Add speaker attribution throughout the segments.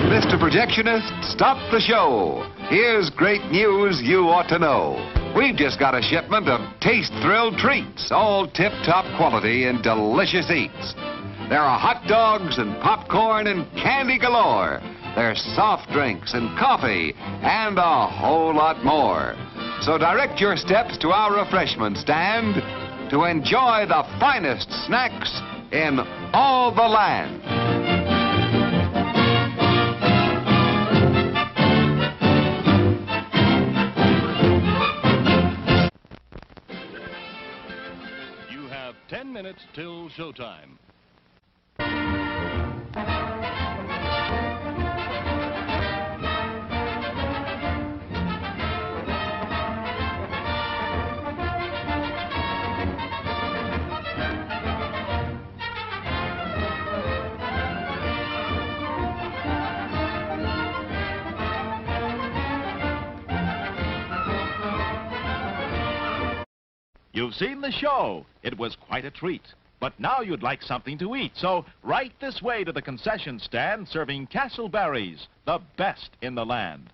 Speaker 1: Mr. Projectionist, stop the show. Here's great news you ought to know. We've just got a shipment of taste-thrilled treats, all tip-top quality and delicious eats. There are hot dogs and popcorn and candy galore. There's soft drinks and coffee and a whole lot more. So direct your steps to our refreshment stand to enjoy the finest snacks in all the land.
Speaker 2: You have 10 minutes till showtime. You've seen the show. It was quite a treat. But now you'd like something to eat, so right this way to the concession stand serving Castleberry's, the best in the land.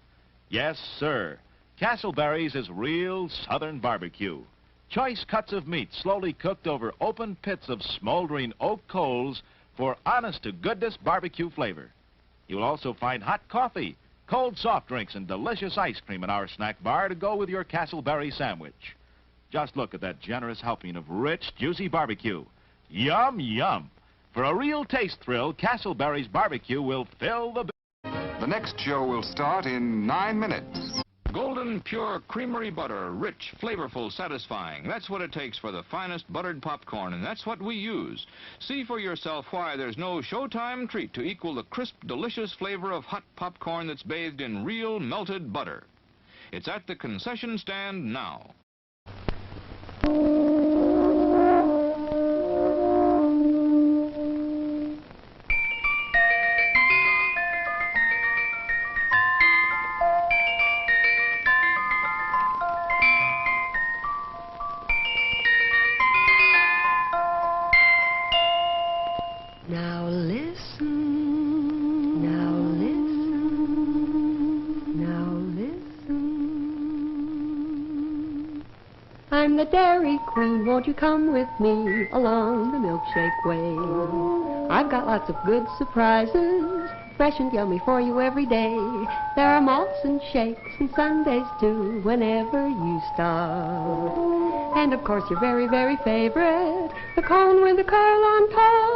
Speaker 2: Yes, sir. Castleberry's is real southern barbecue. Choice cuts of meat slowly cooked over open pits of smoldering oak coals for honest-to-goodness barbecue flavor. You'll also find hot coffee, cold soft drinks, and delicious ice cream in our snack bar to go with your Castleberry sandwich. Just look at that generous helping of rich, juicy barbecue. Yum, yum. For a real taste thrill, Castleberry's barbecue will fill the...
Speaker 1: The next show will start in 9 minutes.
Speaker 3: Golden, pure, creamery butter, rich, flavorful, satisfying. That's what it takes for the finest buttered popcorn, and that's what we use. See for yourself why there's no showtime treat to equal the crisp, delicious flavor of hot popcorn that's bathed in real melted butter. It's at the concession stand now.
Speaker 4: Now listen, now listen, now listen. I'm the Dairy Queen, won't you come with me along the milkshake way? I've got lots of good surprises, fresh and yummy for you every day. There are malts and shakes and sundaes too, whenever you stop. And of course your very, very favorite, the cone with the curl on top.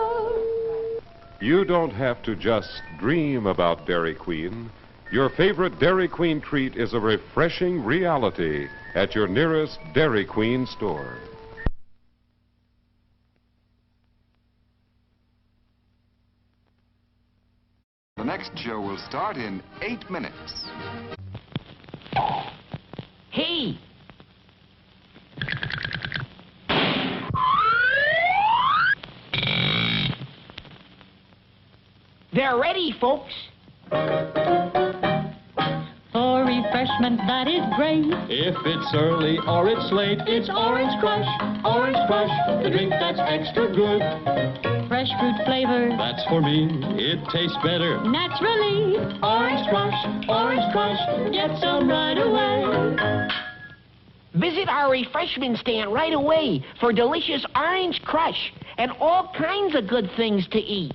Speaker 5: You don't have to just dream about Dairy Queen. Your favorite Dairy Queen treat is a refreshing reality at your nearest Dairy Queen store.
Speaker 1: The next show will start in 8 minutes.
Speaker 6: Hey! They're ready, folks.
Speaker 7: For refreshment that is great.
Speaker 8: If it's early or it's late,
Speaker 7: It's Orange Crush, Orange Crush, the drink that's extra good. Fresh fruit flavor,
Speaker 8: that's for me. It tastes better.
Speaker 7: naturally. Orange Crush, get some right away.
Speaker 6: Visit our refreshment stand right away for delicious Orange Crush and all kinds of good things to eat.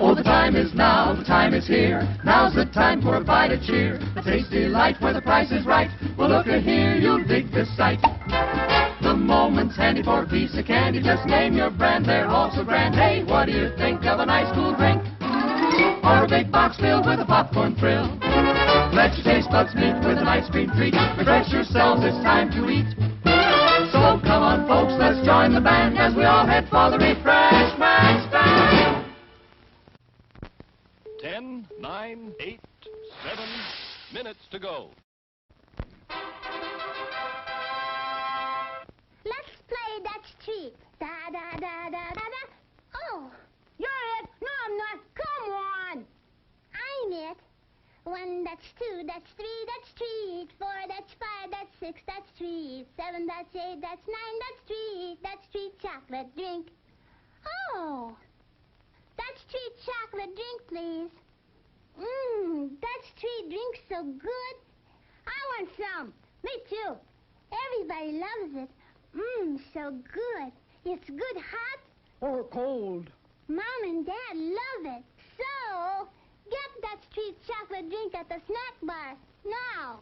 Speaker 9: Oh, the time is now, the time is here. Now's the time for a bite of cheer. A tasty light where the price is right. Well, look at here, you'll dig this sight. The moment's handy for a piece of candy. Just name your brand, they're all so grand. Hey, what do you think of a nice cool drink? Or a big box filled with a popcorn thrill? Let your taste buds meet with an ice cream treat. Refresh yourselves, it's time to eat. So come on, folks, let's join the band as we all head for the refreshment stand.
Speaker 2: 10, 9, 8, 7 minutes to go.
Speaker 10: Let's play That's Cheap. Da da da da da da. Oh, you're it. No, I'm not. Come on. I'm it. 1, that's 2, that's 3, that's treat. 4, that's 5, that's 6, that's treat. 7, that's 8, that's 9, that's treat. That's treat chocolate drink. Oh, that's treat chocolate drink, please. That's treat drink so good. I want some. Me too. Everybody loves it. So good. It's good hot
Speaker 11: or cold.
Speaker 10: Mom and Dad love it. So, get that treat chocolate drink at the snack bar now.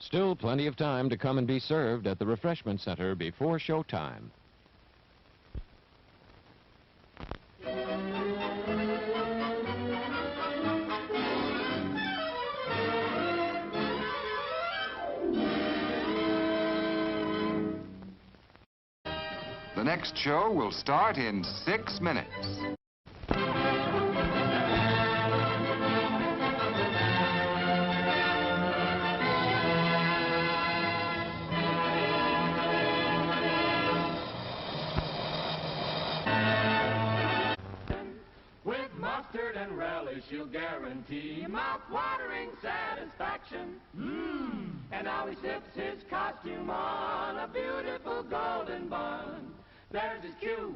Speaker 12: Still plenty of time to come and be served at the refreshment center before showtime.
Speaker 1: The next show will start in 6 minutes.
Speaker 7: With mustard and relish, you'll guarantee mouth-watering satisfaction. And now he slips his costume on a beautiful golden bun. There's his cue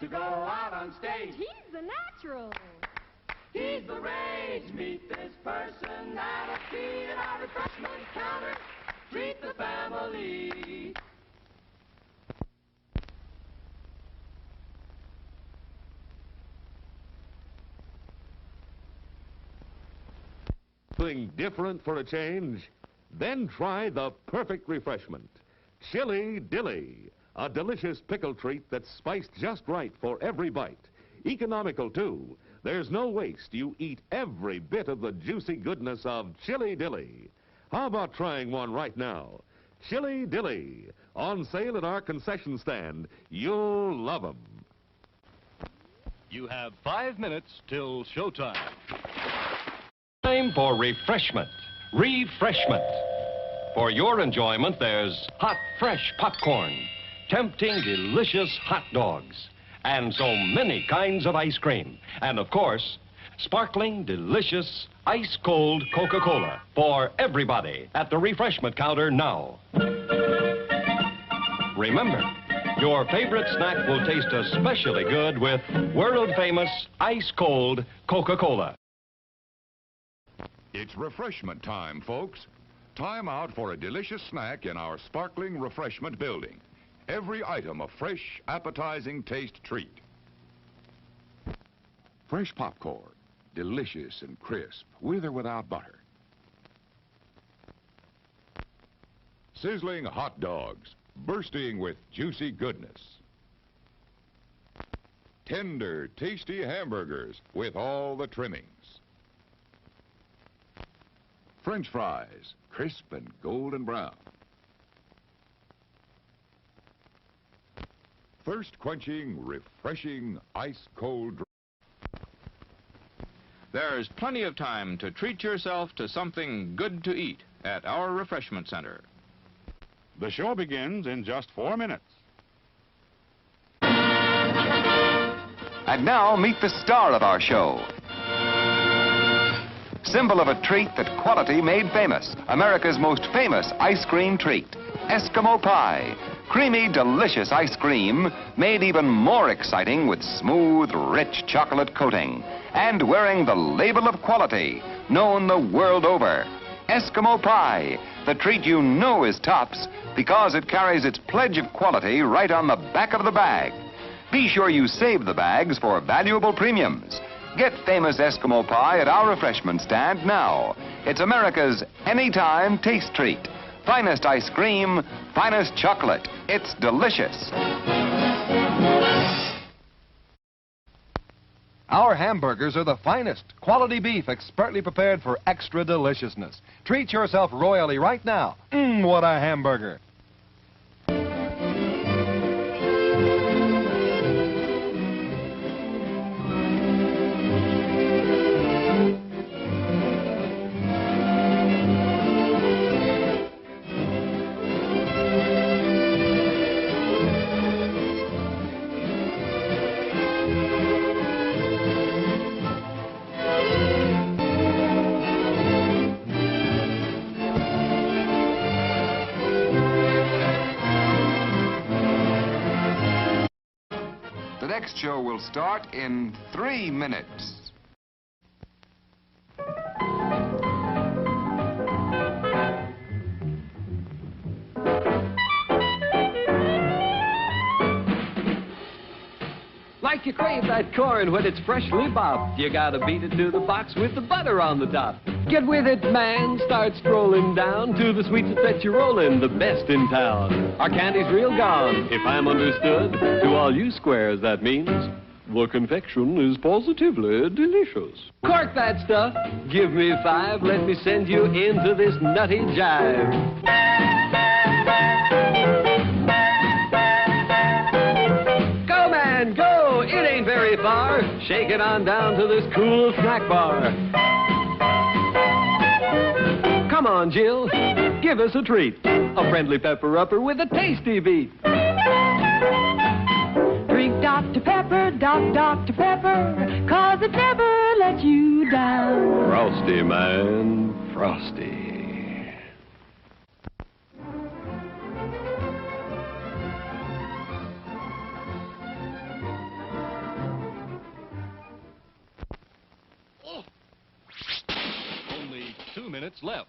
Speaker 7: to go out on stage.
Speaker 13: He's the natural.
Speaker 7: He's the rage. Meet this person at a seat at our refreshment counter. Treat the family.
Speaker 14: Something different for a change? Then try the perfect refreshment. Chili Dilly, a delicious pickle treat that's spiced just right for every bite. Economical, too. There's no waste. You eat every bit of the juicy goodness of Chili Dilly. How about trying one right now? Chili Dilly, on sale at our concession stand. You'll love 'em.
Speaker 15: You have 5 minutes till showtime.
Speaker 8: Time for refreshment. Refreshment. For your enjoyment, there's hot, fresh popcorn, tempting, delicious hot dogs, and so many kinds of ice cream. And, of course, sparkling, delicious, ice-cold Coca-Cola for everybody at the refreshment counter now. Remember, your favorite snack will taste especially good with world-famous ice-cold Coca-Cola.
Speaker 16: It's refreshment time, folks. Time out for a delicious snack in our sparkling refreshment building. Every item a fresh, appetizing taste treat. Fresh popcorn, delicious and crisp, with or without butter. Sizzling hot dogs, bursting with juicy goodness. Tender, tasty hamburgers with all the trimmings. French fries, crisp and golden brown. Thirst-quenching, refreshing, ice-cold drink.
Speaker 3: There's plenty of time to treat yourself to something good to eat at our refreshment center.
Speaker 17: The show begins in just 4 minutes.
Speaker 1: And now meet the star of our show. Symbol of a treat that quality made famous. America's most famous ice cream treat. Eskimo pie. Creamy, delicious ice cream made even more exciting with smooth, rich chocolate coating. And wearing the label of quality, known the world over. Eskimo pie, the treat you know is tops because it carries its pledge of quality right on the back of the bag. Be sure you save the bags for valuable premiums. Get famous Eskimo pie at our refreshment stand now. It's America's anytime taste treat. Finest ice cream, finest chocolate. It's delicious.
Speaker 18: Our hamburgers are the finest. Quality beef expertly prepared for extra deliciousness. Treat yourself royally right now. What a hamburger.
Speaker 1: next show will start in 3 minutes.
Speaker 11: Like you crave that corn when it's freshly bobbed, you gotta beat it to the box with the butter on the top. Get with it, man, start strolling down to the sweets that you're rolling, the best in town. Our candy's real gone, if I'm understood. To all you squares, that means the confection is positively delicious. Cork that stuff, give me 5, let me send you into this nutty jive. Go, it ain't very far. Shake it on down to this cool snack bar. Come on, Jill, give us a treat. A friendly pepper-upper with a tasty beat.
Speaker 13: Drink Dr. Pepper, Dr. Pepper, 'cause it never lets you down.
Speaker 11: Frosty, man, frosty.
Speaker 15: Only 2 minutes left.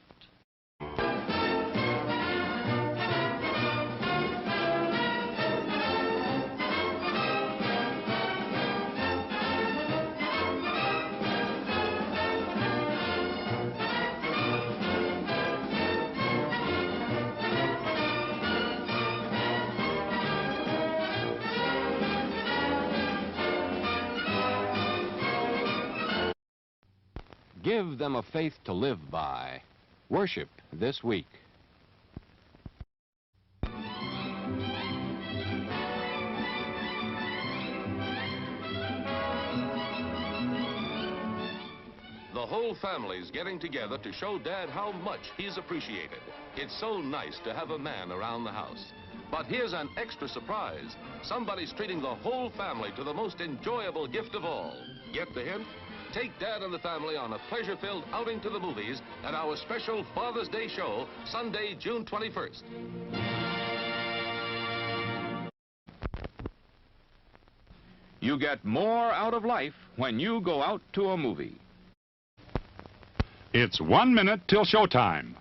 Speaker 12: Give them a faith to live by. Worship this week.
Speaker 19: The whole family's getting together to show Dad how much he's appreciated. It's so nice to have a man around the house. But here's an extra surprise. Somebody's treating the whole family to the most enjoyable gift of all. Get the hint? Take Dad and the family on a pleasure-filled outing to the movies at our special Father's Day show, Sunday, June 21st.
Speaker 3: You get more out of life when you go out to a movie.
Speaker 17: It's 1 minute till showtime.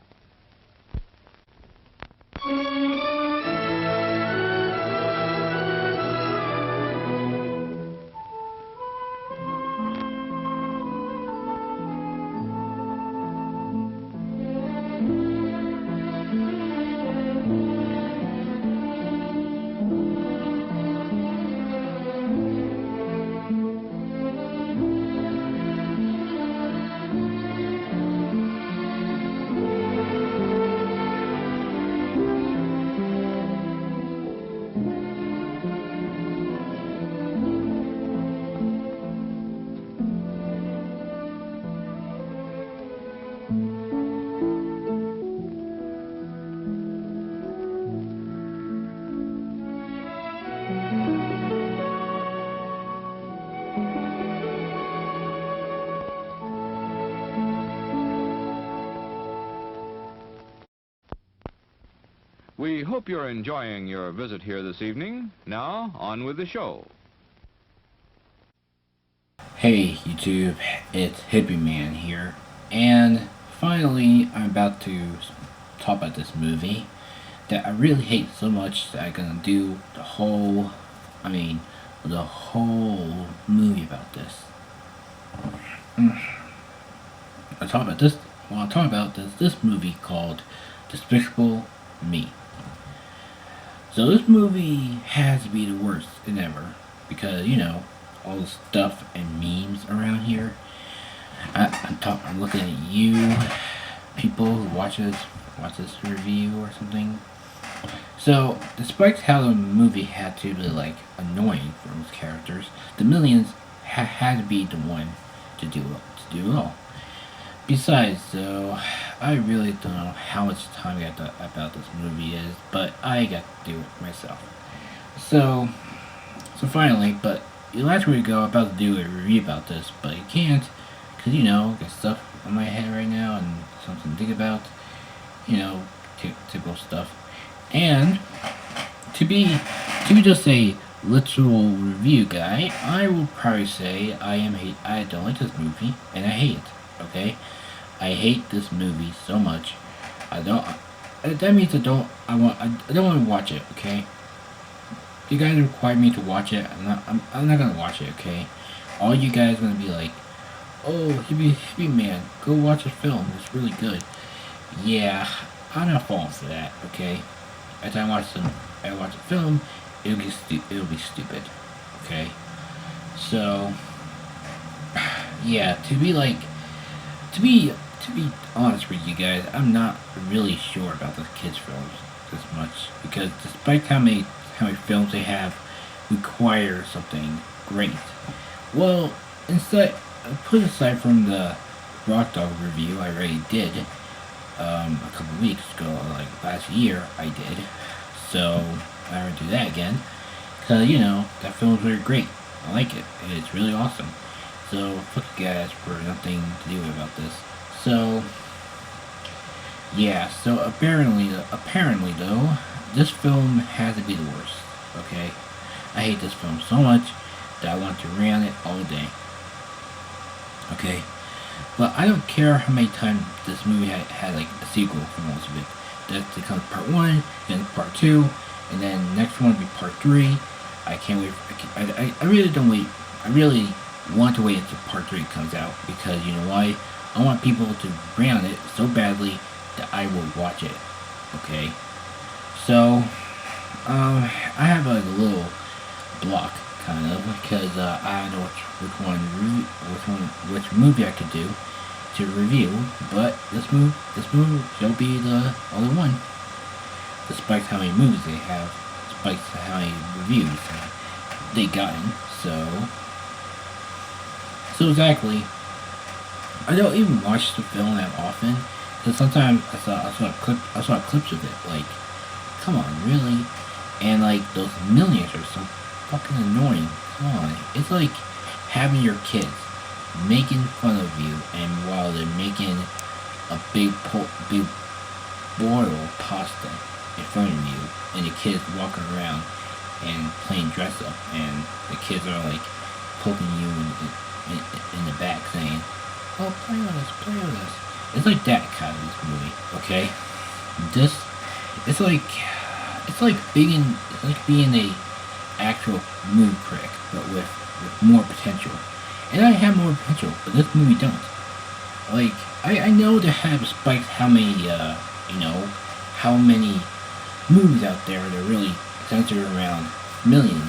Speaker 3: We hope you're enjoying your visit here this evening. Now, on with the show.
Speaker 20: Hey YouTube, it's Hippie Man here, and finally I'm about to talk about this movie that I really hate so much that I'm gonna do the whole movie about this. I'm talking about this movie called Despicable Me. So this movie has to be the worst than ever because, you know, all the stuff and memes around here. I'm looking at you people who watch this review or something. So despite how the movie had to be like annoying for those characters, the millions had to be the one to do it all. Besides, though, I really don't know how much time I got about this movie is, but I got to do it myself. So finally, but last week ago I was about to do a review about this, but I can't, because, you know, I got stuff on my head right now and something to think about, you know, typical stuff. And to be just a literal review guy, I will probably say I don't like this movie, and I hate it. Okay, I hate this movie so much. I don't. That means I don't. I don't want to watch it. Okay. You guys require me to watch it. I'm not gonna watch it. Okay. All you guys are gonna be like, oh, hippie man, go watch a film. It's really good. Yeah, I'm not falling for that. Okay. As I watch a film, it'll be stupid. Okay. So, yeah, to be honest with you guys, I'm not really sure about the kids films this much, because despite how many films they have require something great. Well, instead, put aside from the Rock Dog review I already did a couple weeks ago, like last year I did, so I don't do that again, because you know that film's very great. I like it. It's really awesome. So fuck you guys for nothing to do about this. So yeah. So apparently though, this film has to be the worst. Okay, I hate this film so much that I want to rant it all day. Okay, but I don't care how many times this movie had like a sequel for most of it. That becomes part 1, then part 2, and then next one will be part 3. I can't wait. I really don't wait. I really want to wait until part 3 comes out, because you know why? I want people to rant on it so badly that I will watch it. Okay, so I have like a little block kind of, because I don't know which movie I could do to review, but this movie will be the other one, despite how many movies they have, despite how many reviews they gotten. So exactly, I don't even watch the film that often, because sometimes I saw clips of it, like, come on, really? And like those millions are so fucking annoying. Come on, it's like having your kids making fun of you, and while they're making a big boil of pasta in front of you, and the kids walking around and playing dress up, and the kids are like poking you in the back saying, oh, play with us. It's like that kind of this movie, okay? It's like being a actual movie critic, but with more potential. And I have more potential, but this movie don't. Like, I know they have spiked how many movies out there that are really centered around millions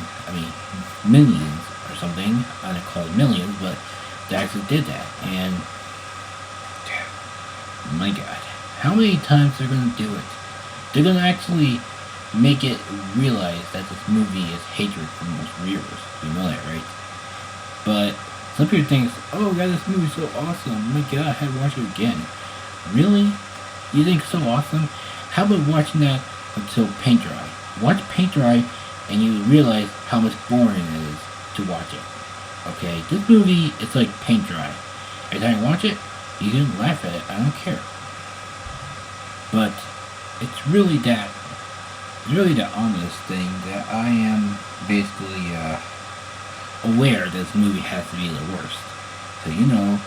Speaker 20: or something. I don't call it millions, but they actually did that. And my god, how many times they're gonna do it? They're gonna actually make it realize that this movie is hatred for most viewers. You know that, right? But some people think, oh god, this movie's so awesome. Oh my god, I had to watch it again. Really? You think it's so awesome? How about watching that until paint dry? Watch paint dry and you realize how much boring it is to watch it. Okay, this movie is like paint dry. Every time you watch it, you can laugh at it, I don't care. But it's really that ominous thing that I am basically aware this movie has to be the worst. So you know,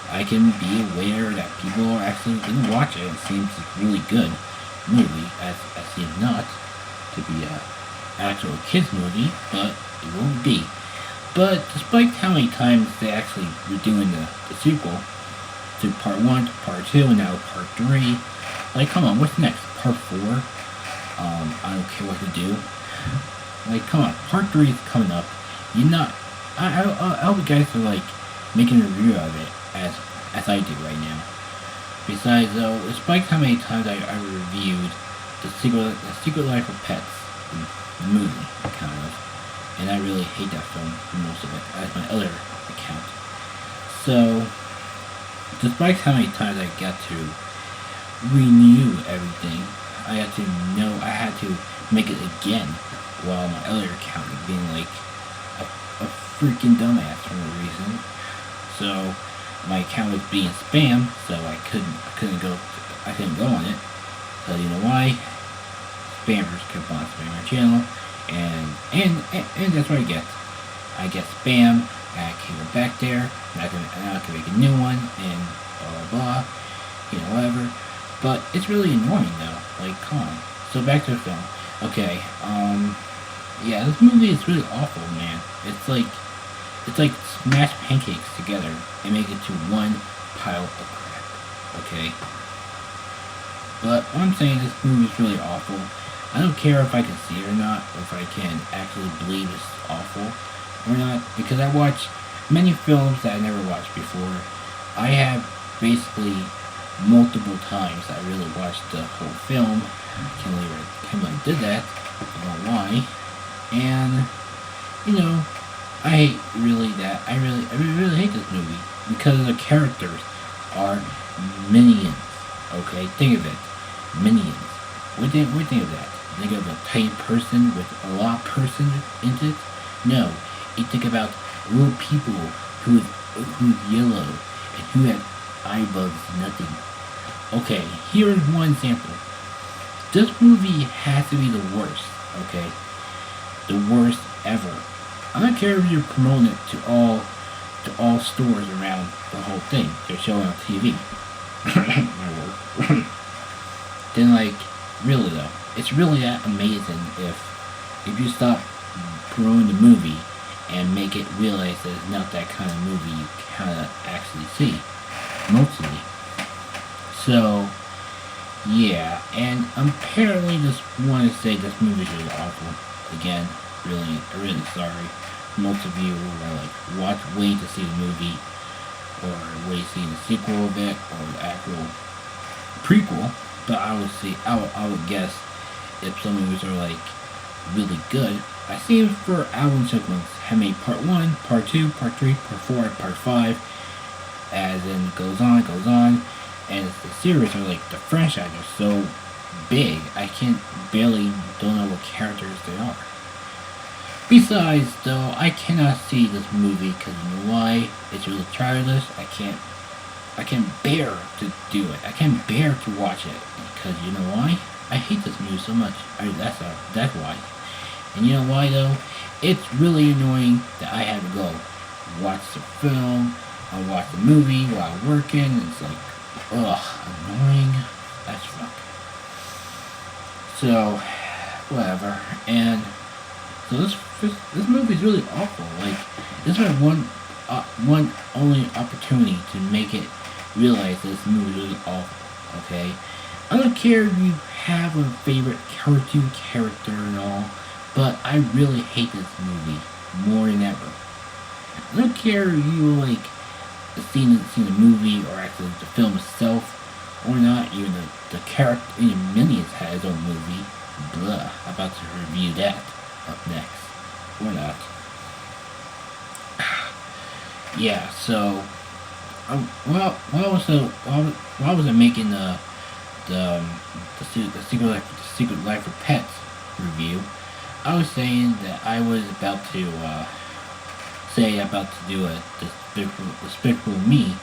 Speaker 20: I can be aware that people are actually going to watch it. It seems it's a really good movie, as seems not to be an actual kids movie, but it will be. But despite how many times they actually were doing the sequel to part 1 to part 2 and now part 3, like, come on, what's next? Part 4? I don't care what to do. Like, come on, part 3 is coming up. I hope you guys are like making a review of it as I do right now. Besides, though, despite how many times I reviewed the Secret Life of Pets, the movie, kind of, and I really hate that film for most of it, as my other account. So, despite how many times I got to renew everything, I had to make it again, while my other account was being like a freaking dumbass for no reason. So my account was being spam, so I couldn't go on it. So you know why? Spammers kept on spamming my channel, And that's what I get. I get spam. I can go back there. And I can make a new one and blah blah blah. You know, whatever. But it's really annoying though. Like, come on. So back to the film. Okay. Yeah, this movie is really awful, man. It's like smash pancakes together and make it to one pile of crap. Okay. But what I'm saying, this movie is really awful. I don't care if I can see it or not, or if I can actually believe it's awful or not, because I watch many films that I never watched before. I have basically multiple times I really watched the whole film. I can't believe I did that. I don't know why. And, you know, I really hate this movie because the characters are minions. Okay, think of it, minions. What do you think of that? Think of a tiny person with a lot of person in it? No, you think about little people who's yellow and who have eyeballs, nothing. Okay, here's one example. This movie has to be the worst. Okay, the worst ever. I don't care if you're promoting it to all stores around the whole thing. They're showing on TV. My word. Then, like, really though, it's really that amazing if you stop promoting the movie and make it realize that it's not that kind of movie you kind of actually see, mostly. So, yeah, and apparently just want to say this movie is really awful. Again, really sorry. Most of you were like, wait to see the movie, or wait to see the sequel of it, or the actual prequel. But I would guess if some movies are like really good. I see it for album sequence. Have made part 1, part 2, part 3, part 4, part 5, as in goes on, and the series are like the franchise are so big I don't know what characters they are. Besides, though, I cannot see this movie because you know why? It's really childish. I can't bear to do it. I can't bear to watch it because you know why? I hate this movie so much. That's why. And you know why though? It's really annoying that I have to go watch the film or watch the movie while working. It's like, annoying as fuck. So, whatever. And so this movie is really awful. Like, this is one only opportunity to make it realize this movie is really awful. Okay, I don't care if you have a favorite cartoon character and all, but I really hate this movie more than ever. I don't care if you like seen the movie or actually the film itself or not. Even the character, even Minions had his own movie. Blah. I'm about to review that up next. Or not. Yeah. So, while I was making the Secret Life of Pets review, I was saying that I was about to do a Despicable Me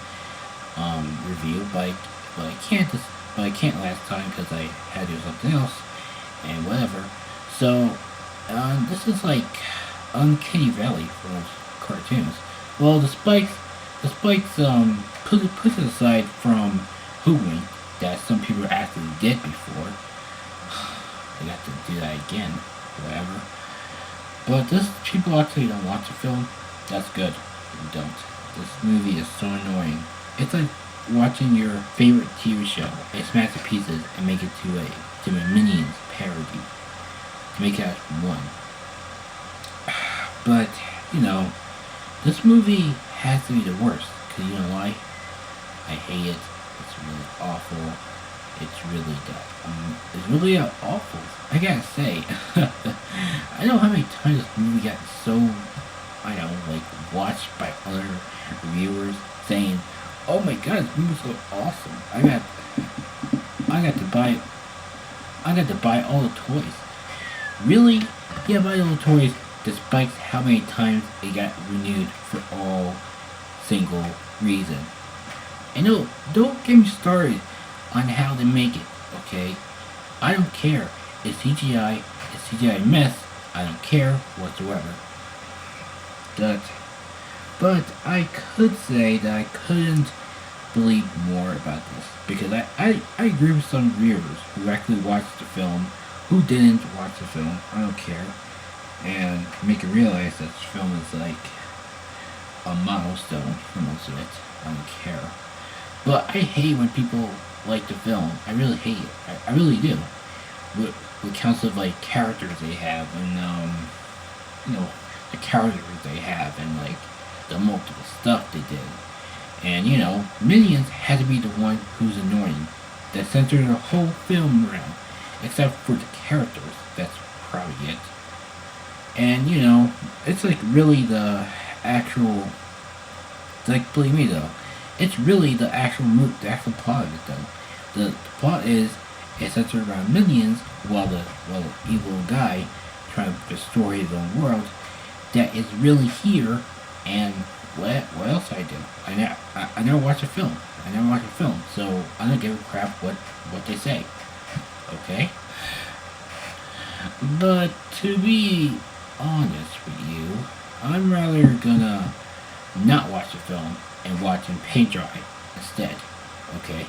Speaker 20: review, but I can't last time because I had to do something else and whatever. So this is like Uncanny Valley for those cartoons. Well, the spikes put it aside from hoodwink that some people actually did before. They got to do that again, whatever. But this people actually don't watch the film. That's good. They don't. This movie is so annoying. It's like watching your favorite TV show and smash to pieces and make it to a Minions parody. To make it out one. But, you know, this movie has to be the worst. Because you know why? I hate it. It's really awful. It's really awful. I gotta say, I don't know how many times this movie got so, watched by other reviewers saying, "Oh my god, this movie's so awesome." I got to buy all the toys. Really? Yeah, buy all the toys, despite how many times it got renewed for all single reason. And no, don't get me started on how they make it, okay? I don't care. It's CGI mess, I don't care whatsoever. But I could say that I couldn't believe more about this, because I agree with some viewers who actually watched the film, who didn't watch the film, I don't care, and make you realize that this film is like a milestone for most of it. I don't care. But I hate when people like the film. I really hate it. I really do. With counts of like characters they have, and you know, the characters they have, and like the multiple stuff they did. And you know, Minions had to be the one who's annoying, that centered the whole film around, except for the characters. That's probably it. And you know, it's like really the actual, like, believe me though, it's really the actual plot of it though. The plot is it's centered around Minions, while the evil guy trying to destroy his own world that is really here. And what else I do? I never watch a film. So I don't give a crap what they say. Okay? But to be honest with you, I'm rather gonna not watch the film and watch in paint dry instead. Okay?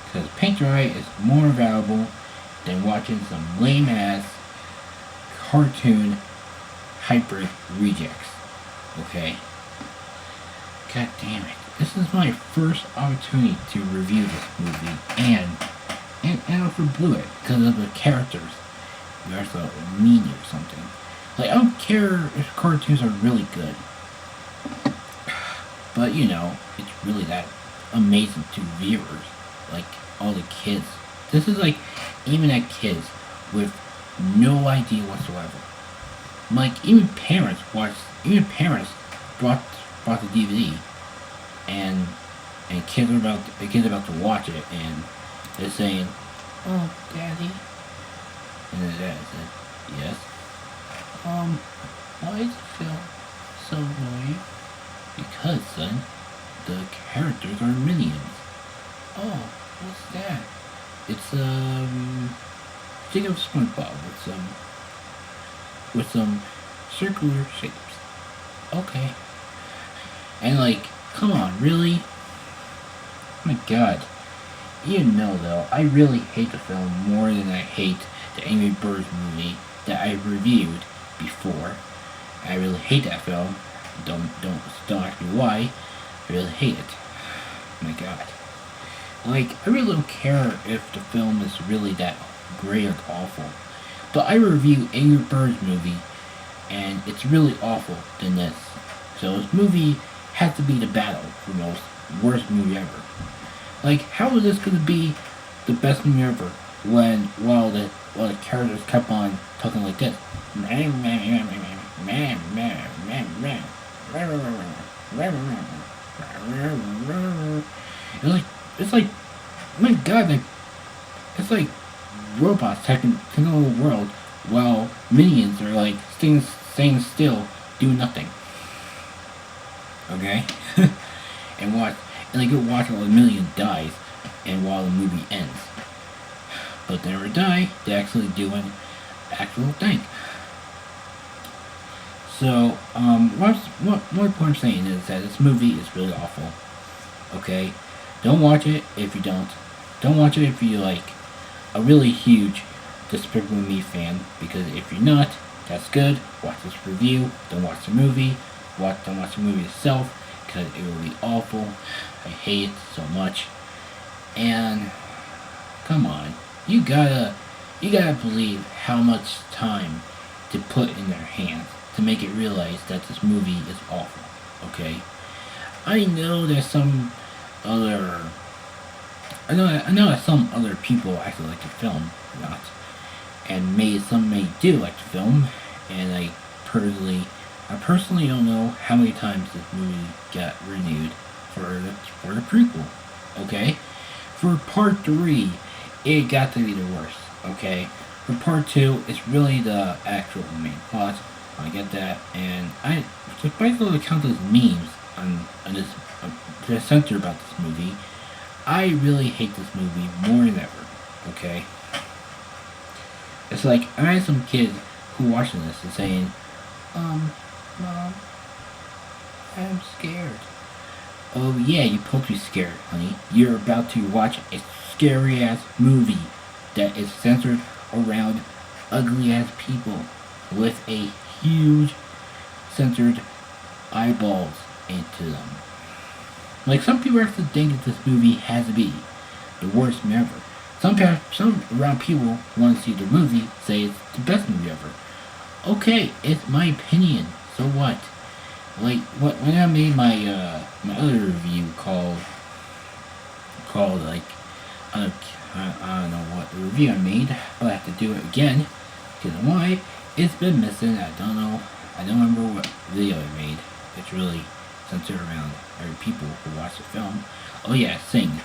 Speaker 20: Because paint dry is more valuable than watching some lame ass cartoon hybrid rejects. Okay? God damn it. This is my first opportunity to review this movie, and I overblew it because of the characters. They're so mean or something. Like, I don't care if cartoons are really good, but you know, it's really that amazing to viewers. Like, all the kids. This is like aiming at kids with no idea whatsoever. Like, even parents brought the DVD, and kids are about to watch it, and they're saying, "Oh, Daddy," and the dad said, "Yes." Why is the film so annoying? Because, son, the characters are minions. Oh, what's that? It's think of SpongeBob with some circular shapes. Okay. And like, come on, really? My God. You know though, I really hate the film more than I hate the Angry Birds movie that I reviewed before. I really hate that film. Don't ask me why. I really hate it. My God. Like, I really don't care if the film is really that great or awful. But I review Angry Birds movie, and it's really awful than this. So this movie has to be the battle for most worst movie ever. Like, how is this gonna be the best movie ever while the characters kept on talking like this? It's like, my God, like, it's like robots taking over the world while minions are like staying still, doing nothing. Okay? and like, you're watching while the minion dies, and while the movie ends. But they never die, they're actually doing actual thing. So, what point I'm saying is that this movie is really awful. Okay? Don't watch it if you don't. Don't watch it if you're like a really huge Despicable Me fan, because if you're not, that's good. Watch this review. Don't watch the movie. Don't watch the movie itself, because it will be awful. I hate it so much. And come on, you gotta believe how much time to put in their hands to make it realize that this movie is awful. Okay, I know that some other people actually like the film, not, and some may do like the film, and I personally don't know how many times this movie got renewed for the prequel. Okay, for part 3, it got to be the worst. Okay, for part 2, it's really the actual main plot. I get that, and despite all the countless memes on this center about this movie, I really hate this movie more than ever. Okay, It's like, I had some kids who watching this and saying, Mom, I'm scared. Oh yeah, you're supposed to be scared, honey. You're about to watch a scary ass movie that is centered around ugly ass people with a huge centered eyeballs into them. Like, some people actually think that this movie has to be the worst movie ever. Some around people want to see the movie, say it's the best movie ever. Okay, it's my opinion. So what? Like, when I made my my other review called like, I don't know what review I made, but I have to do it again because why? It's been missing. I don't know. I don't remember what video I made. It's really centered around every people who watch the film. Oh yeah, Sing.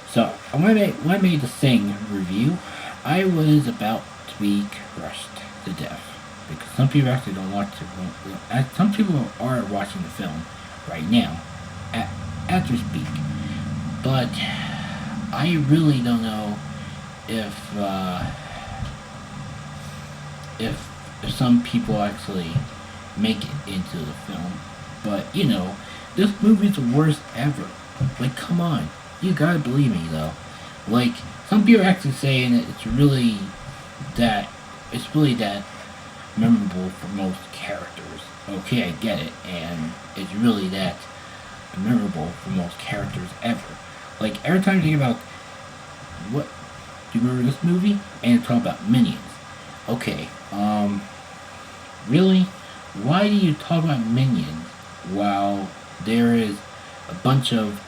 Speaker 20: So when I made the Sing review, I was about to be crushed to death because some people actually don't watch it. Some people are watching the film right now, as we speak. But I really don't know if some people actually make it into the film. But you know, this movie's the worst ever. Like, come on, you gotta believe me though. Like, some people are actually saying that it's really that memorable for most characters. Okay, I get it, and it's really that memorable for most characters ever. Like, every time you think about what, do you remember this movie? And talk about Minions. Okay, really? Why do you talk about Minions while there is a bunch of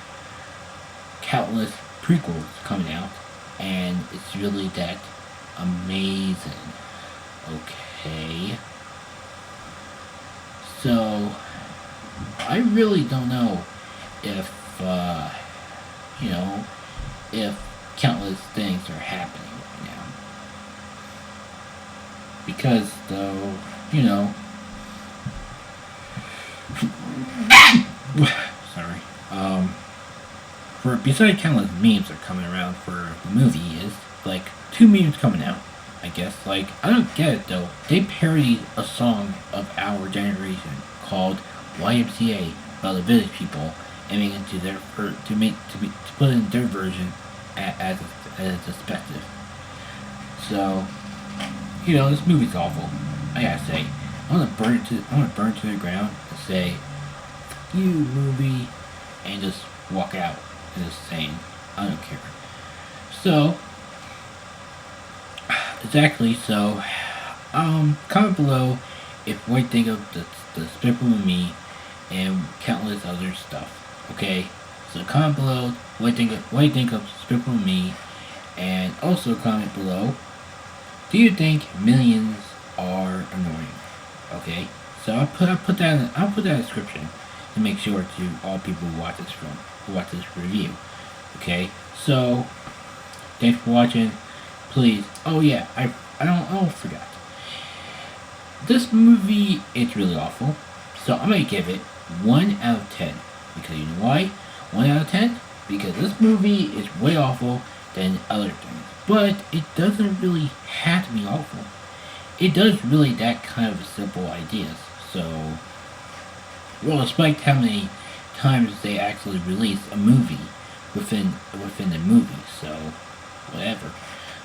Speaker 20: countless prequels coming out, and it's really that amazing? Okay. So, I really don't know if, you know, if countless things are happening right now. Because, though, you know, sorry, besides countless memes that are coming around for the movie, is, like, 2 memes coming out, I guess. Like, I don't get it, though. They parodied a song of our generation called YMCA by the Village People, and make it into their, to put in their version as a perspective. So, you know, this movie's awful. I gotta say, I want to burn it to the ground and say, "Fuck you, movie," and just walk out and just saying, I don't care. So, exactly. So, comment below if what you think of the Despicable Me and countless other stuff. Okay, so comment below what you think of Despicable Me, and also comment below, do you think Minions are annoying? Okay, so I'll put that in the description to make sure to all people who watch this film, who watch this review. Okay, so thanks for watching. Please, oh yeah, I forgot. This movie is really awful, so I'm gonna give it 1 out of 10. Because you know why? 1 out of 10? Because this movie is way awful than other things. But it doesn't really have to be awful. It does really that kind of simple ideas. So, well, despite how many times they actually release a movie within the movie, so whatever.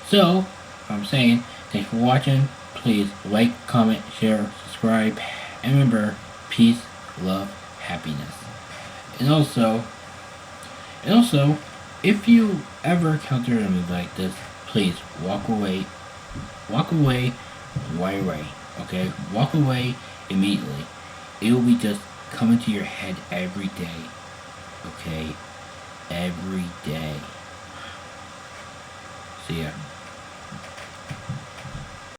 Speaker 20: So, I'm saying, thanks for watching. Please like, comment, share, subscribe, and remember, peace, love, happiness. And also, if you ever encounter a movie like this, please walk away right away. Okay, walk away immediately. It will be just coming to your head every day. Okay, every day. See ya.